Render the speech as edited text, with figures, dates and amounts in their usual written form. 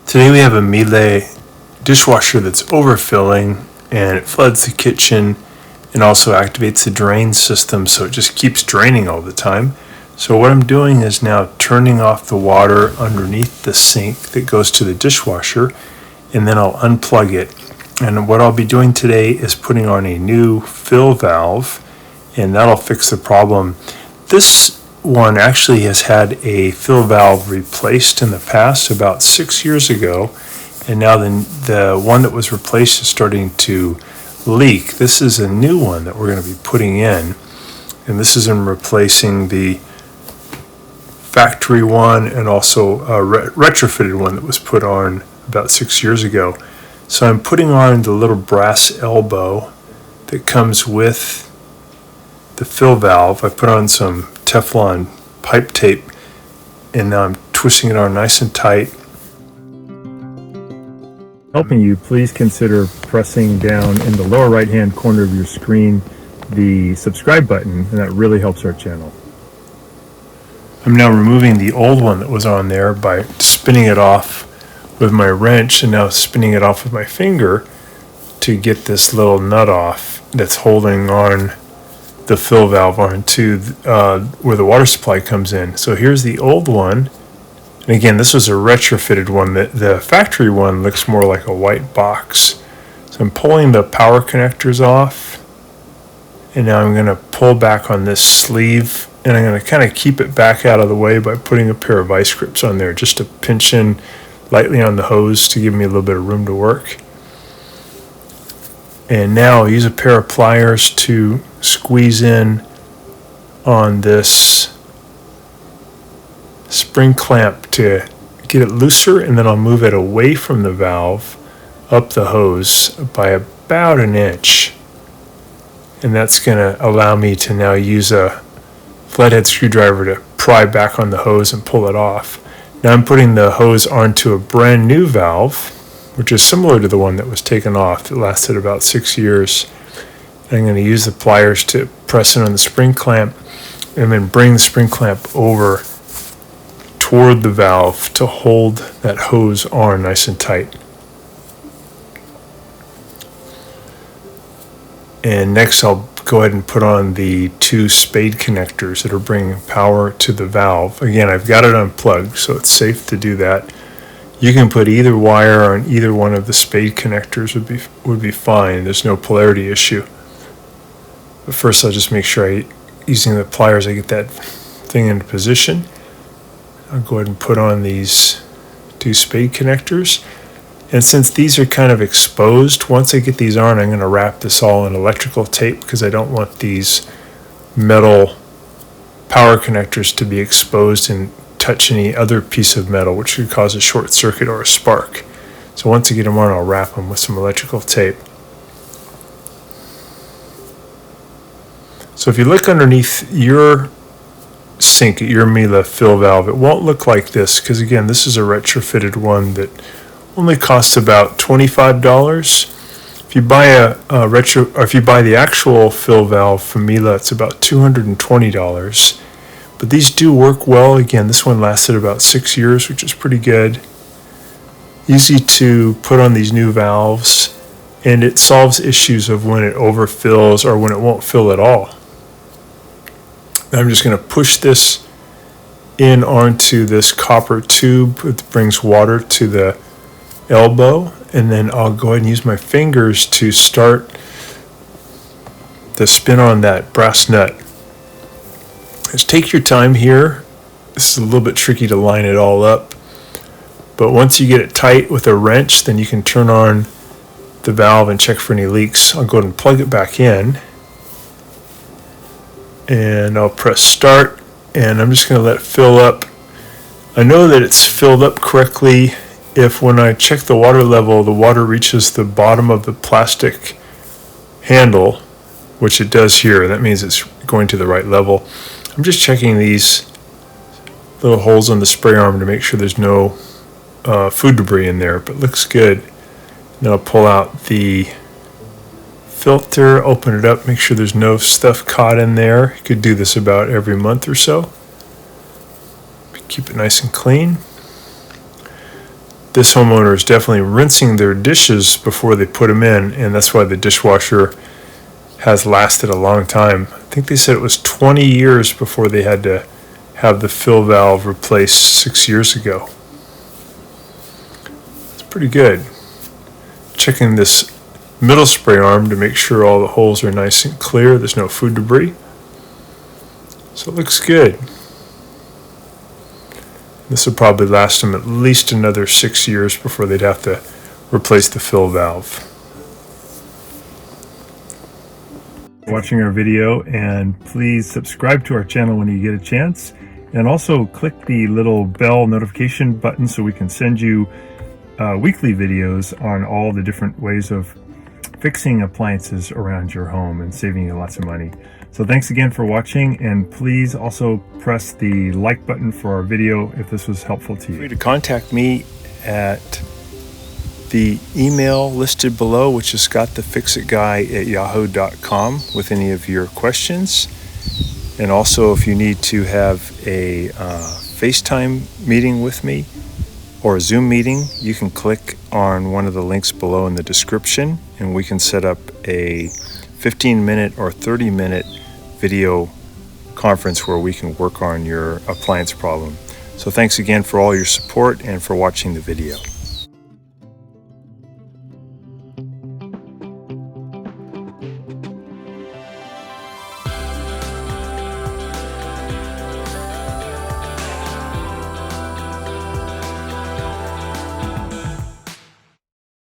Today we have a Miele dishwasher that's overfilling, and it floods the kitchen and also activates the drain system, so it just keeps draining all the time. So what I'm doing is now turning off the water underneath the sink that goes to the dishwasher, and then I'll unplug it. And what I'll be doing today is putting on a new fill valve, and that'll fix the problem. This one actually has had a fill valve replaced in the past about 6 years ago, and now the one that was replaced is starting to leak. This is a new one that we're going to be putting in, and this is in replacing the factory one and also a retrofitted one that was put on about 6 years ago. So I'm putting on the little brass elbow that comes with the fill valve. I put on some Teflon pipe tape, and now I'm twisting it on nice and tight. Helping you, please consider pressing down in the lower right hand corner of your screen the subscribe button, and that really helps our channel. I'm now removing the old one that was on there by spinning it off with my wrench, and now spinning it off with my finger to get this little nut off that's holding on the fill valve onto where the water supply comes in. So here's the old one, and again, this was a retrofitted one. The factory one looks more like a white box. So I'm pulling the power connectors off, and now I'm going to pull back on this sleeve, and I'm going to kind of keep it back out of the way by putting a pair of vice grips on there just to pinch in lightly on the hose to give me a little bit of room to work. And now I'll use a pair of pliers to squeeze in on this spring clamp to get it looser, and then I'll move it away from the valve up the hose by about an inch. And that's going to allow me to now use a flathead screwdriver to pry back on the hose and pull it off. Now I'm putting the hose onto a brand new valve, which is similar to the one that was taken off. It lasted about 6 years. I'm going to use the pliers to press in on the spring clamp, and then bring the spring clamp over toward the valve to hold that hose on nice and tight. And next I'll go ahead and put on the 2 spade connectors that are bringing power to the valve. Again, I've got it unplugged, so it's safe to do that. You can put either wire on either one of the spade connectors would be fine. There's no polarity issue. But first I'll just make sure using the pliers I get that thing into position. I'll go ahead and put on these 2 spade connectors. And since these are kind of exposed, once I get these on, I'm going to wrap this all in electrical tape because I don't want these metal power connectors to be exposed and touch any other piece of metal, which could cause a short circuit or a spark. So once I get them on, I'll wrap them with some electrical tape. So if you look underneath your sink at your Miele fill valve, it won't look like this because again, this is a retrofitted one that only costs about $25. If you buy if you buy the actual fill valve from Miele, it's about $220. But these do work well. Again, this one lasted about 6 years, which is pretty good. Easy to put on these new valves, and it solves issues of when it overfills or when it won't fill at all. I'm just going to push this in onto this copper tube that brings water to the elbow, and then I'll go ahead and use my fingers to start the spin on that brass nut. Just take your time here. This is a little bit tricky to line it all up, but once you get it tight with a wrench, then you can turn on the valve and check for any leaks. I'll go ahead and plug it back in, and I'll press start, and I'm just going to let it fill up. I know that it's filled up correctly if when I check the water level, the water reaches the bottom of the plastic handle, which it does here. That means it's going to the right level. I'm just checking these little holes on the spray arm to make sure there's no food debris in there, but it looks good. Then I'll pull out the filter, open it up, make sure there's no stuff caught in there. You could do this about every month or so. Keep it nice and clean. This homeowner is definitely rinsing their dishes before they put them in, and that's why the dishwasher has lasted a long time. I think they said it was 20 years before they had to have the fill valve replaced 6 years ago. It's pretty good. Checking this middle spray arm to make sure all the holes are nice and clear. There's no food debris. So it looks good. This will probably last them at least another 6 years before they'd have to replace the fill valve. Watching our video, and please subscribe to our channel when you get a chance, and also click the little bell notification button so we can send you weekly videos on all the different ways of fixing appliances around your home and saving you lots of money. So thanks again for watching, and please also press the like button for our video if this was helpful to you. Feel free to contact me at the email listed below, which is scottthefixitguy@yahoo.com, with any of your questions. And also, if you need to have a FaceTime meeting with me or a Zoom meeting, you can click on one of the links below in the description, and we can set up a 15-minute or 30-minute video conference where we can work on your appliance problem. So thanks again for all your support and for watching the video.